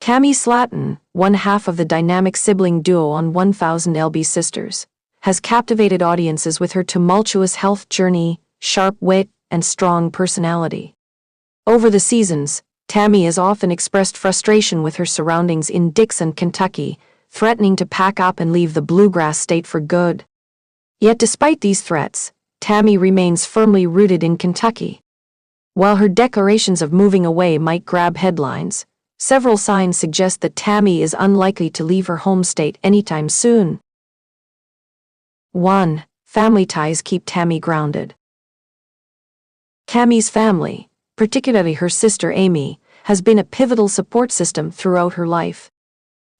Tammy Slaton, one half of the dynamic sibling duo on 1000 LB Sisters, has captivated audiences with her tumultuous health journey, sharp wit, and strong personality. Over the seasons, Tammy has often expressed frustration with her surroundings in Dixon, Kentucky, threatening to pack up and leave the bluegrass state for good. Yet despite these threats, Tammy remains firmly rooted in Kentucky. While her declarations of moving away might grab headlines, several signs suggest that Tammy is unlikely to leave her home state anytime soon. 1. Family ties keep Tammy grounded. Tammy's family, particularly her sister Amy, has been a pivotal support system throughout her life.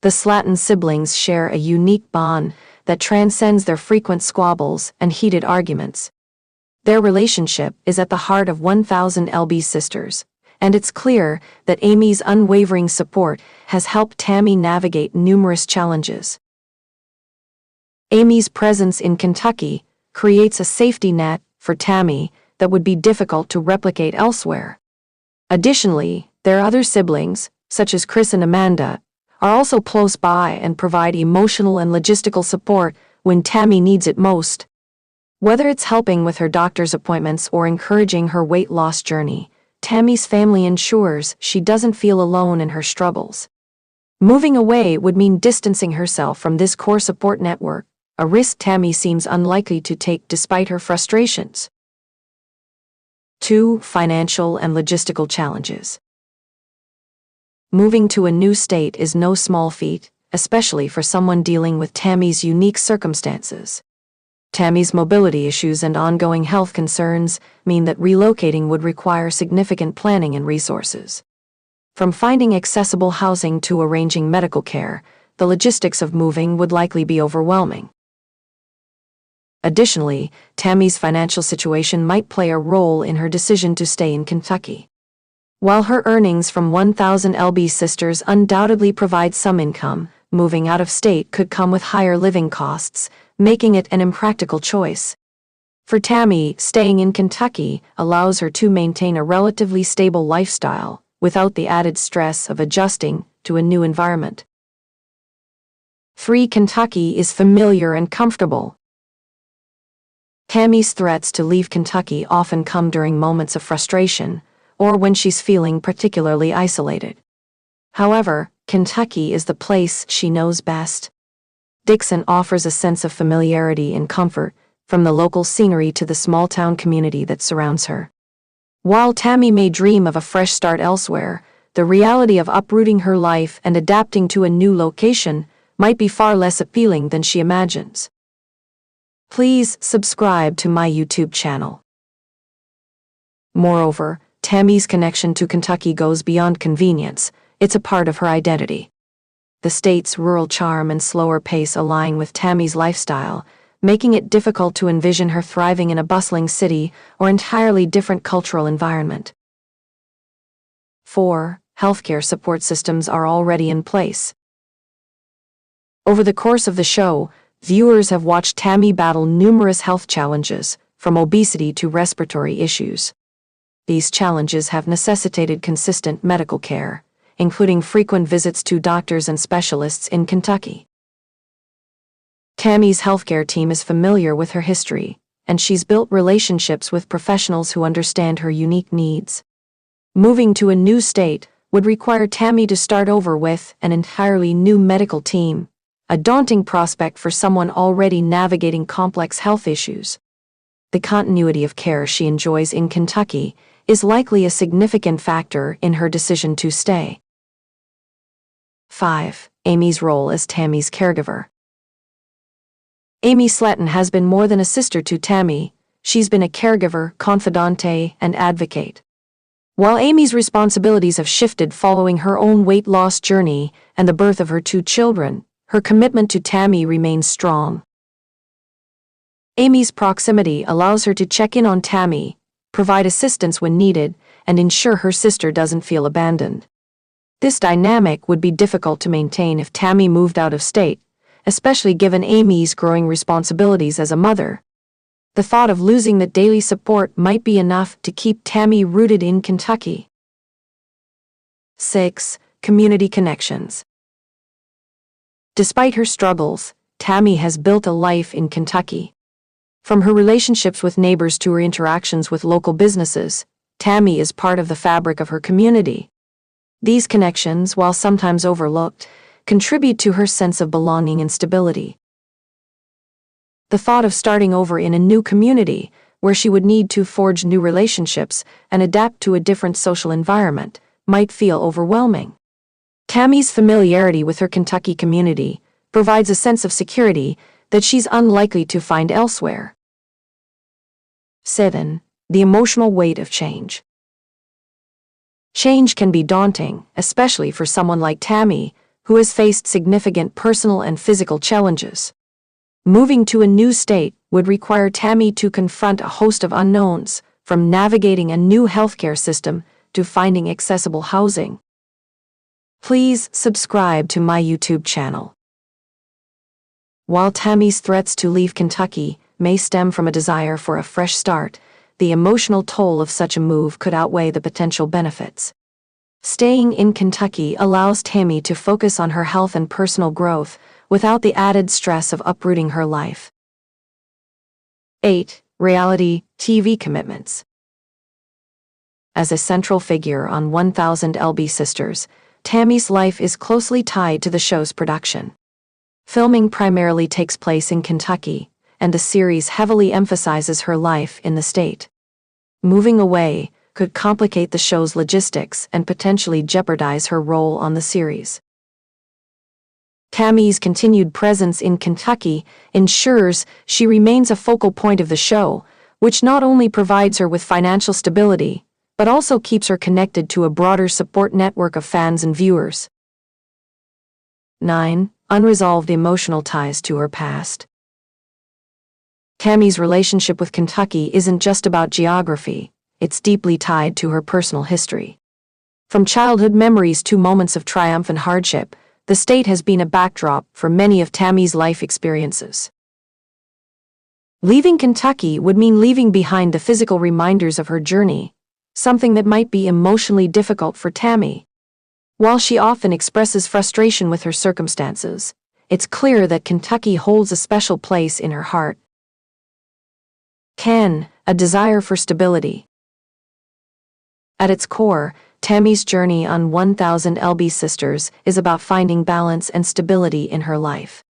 The Slaton siblings share a unique bond that transcends their frequent squabbles and heated arguments. Their relationship is at the heart of 1000 LB Sisters, and it's clear that Amy's unwavering support has helped Tammy navigate numerous challenges. Amy's presence in Kentucky creates a safety net for Tammy that would be difficult to replicate elsewhere. Additionally, their other siblings, such as Chris and Amanda, are also close by and provide emotional and logistical support when Tammy needs it most. Whether it's helping with her doctor's appointments or encouraging her weight loss journey, Tammy's family ensures she doesn't feel alone in her struggles. Moving away would mean distancing herself from this core support network, a risk Tammy seems unlikely to take despite her frustrations. 2. Financial and logistical challenges. Moving to a new state is no small feat, especially for someone dealing with Tammy's unique circumstances. Tammy's mobility issues and ongoing health concerns mean that relocating would require significant planning and resources. From finding accessible housing to arranging medical care, the logistics of moving would likely be overwhelming. Additionally, Tammy's financial situation might play a role in her decision to stay in Kentucky. While her earnings from 1000 LB Sisters undoubtedly provide some income, moving out of state could come with higher living costs, making it an impractical choice. For Tammy, staying in Kentucky allows her to maintain a relatively stable lifestyle without the added stress of adjusting to a new environment. 3. Kentucky is familiar and comfortable. Tammy's threats to leave Kentucky often come during moments of frustration, or when she's feeling particularly isolated. However, Kentucky is the place she knows best. Dixon offers a sense of familiarity and comfort, from the local scenery to the small-town community that surrounds her. While Tammy may dream of a fresh start elsewhere, the reality of uprooting her life and adapting to a new location might be far less appealing than she imagines. Please subscribe to my YouTube channel. Moreover, Tammy's connection to Kentucky goes beyond convenience. It's a part of her identity. The state's rural charm and slower pace align with Tammy's lifestyle, making it difficult to envision her thriving in a bustling city or entirely different cultural environment. 4. Healthcare support systems are already in place. Over the course of the show, viewers have watched Tammy battle numerous health challenges, from obesity to respiratory issues. These challenges have necessitated consistent medical care, including frequent visits to doctors and specialists in Kentucky. Tammy's healthcare team is familiar with her history, and she's built relationships with professionals who understand her unique needs. Moving to a new state would require Tammy to start over with an entirely new medical team, a daunting prospect for someone already navigating complex health issues. The continuity of care she enjoys in Kentucky is likely a significant factor in her decision to stay. 5. Amy's role as Tammy's caregiver. Amy Slaton has been more than a sister to Tammy. She's been a caregiver, confidante, and advocate. While Amy's responsibilities have shifted following her own weight loss journey and the birth of her 2 children, her commitment to Tammy remains strong. Amy's proximity allows her to check in on Tammy, provide assistance when needed, and ensure her sister doesn't feel abandoned. This dynamic would be difficult to maintain if Tammy moved out of state, especially given Amy's growing responsibilities as a mother. The thought of losing that daily support might be enough to keep Tammy rooted in Kentucky. 6. Community connections. Despite her struggles, Tammy has built a life in Kentucky. From her relationships with neighbors to her interactions with local businesses, Tammy is part of the fabric of her community. These connections, while sometimes overlooked, contribute to her sense of belonging and stability. The thought of starting over in a new community, where she would need to forge new relationships and adapt to a different social environment, might feel overwhelming. Tammy's familiarity with her Kentucky community provides a sense of security that she's unlikely to find elsewhere. 7. The emotional weight of change. Change can be daunting, especially for someone like Tammy, who has faced significant personal and physical challenges. Moving to a new state would require Tammy to confront a host of unknowns, from navigating a new healthcare system to finding accessible housing. Please subscribe to my YouTube channel. While Tammy's threats to leave Kentucky may stem from a desire for a fresh start, the emotional toll of such a move could outweigh the potential benefits. Staying in Kentucky allows Tammy to focus on her health and personal growth without the added stress of uprooting her life. 8. Reality TV commitments. As a central figure on 1000 LB Sisters, Tammy's life is closely tied to the show's production. Filming primarily takes place in Kentucky, and the series heavily emphasizes her life in the state. Moving away could complicate the show's logistics and potentially jeopardize her role on the series. Tammy's continued presence in Kentucky ensures she remains a focal point of the show, which not only provides her with financial stability, but also keeps her connected to a broader support network of fans and viewers. 9. Unresolved emotional ties to her past. Tammy's relationship with Kentucky isn't just about geography, it's deeply tied to her personal history. From childhood memories to moments of triumph and hardship, the state has been a backdrop for many of Tammy's life experiences. Leaving Kentucky would mean leaving behind the physical reminders of her journey, something that might be emotionally difficult for Tammy. While she often expresses frustration with her circumstances, it's clear that Kentucky holds a special place in her heart. 10. A desire for stability. At its core, Tammy's journey on 1000 LB Sisters is about finding balance and stability in her life.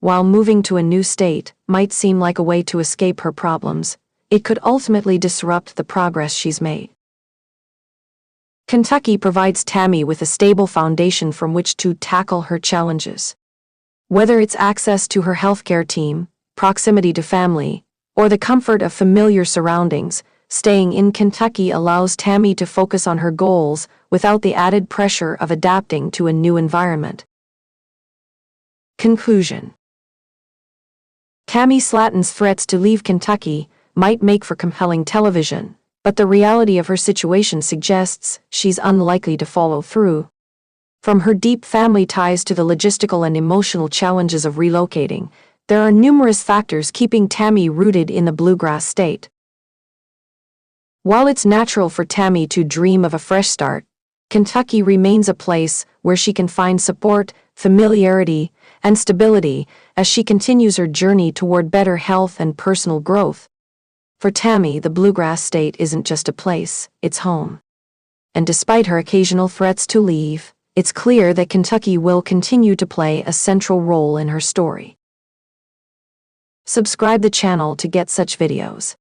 While moving to a new state might seem like a way to escape her problems, it could ultimately disrupt the progress she's made. Kentucky provides Tammy with a stable foundation from which to tackle her challenges. Whether it's access to her healthcare team, proximity to family, or the comfort of familiar surroundings, staying in Kentucky allows Tammy to focus on her goals without the added pressure of adapting to a new environment. Conclusion. Tammy Slaton's threats to leave Kentucky might make for compelling television, but the reality of her situation suggests she's unlikely to follow through. From her deep family ties to the logistical and emotional challenges of relocating, there are numerous factors keeping Tammy rooted in the bluegrass state. While it's natural for Tammy to dream of a fresh start, Kentucky remains a place where she can find support, familiarity, and stability as she continues her journey toward better health and personal growth. For Tammy, the bluegrass state isn't just a place, it's home. And despite her occasional threats to leave, it's clear that Kentucky will continue to play a central role in her story. Subscribe the channel to get such videos.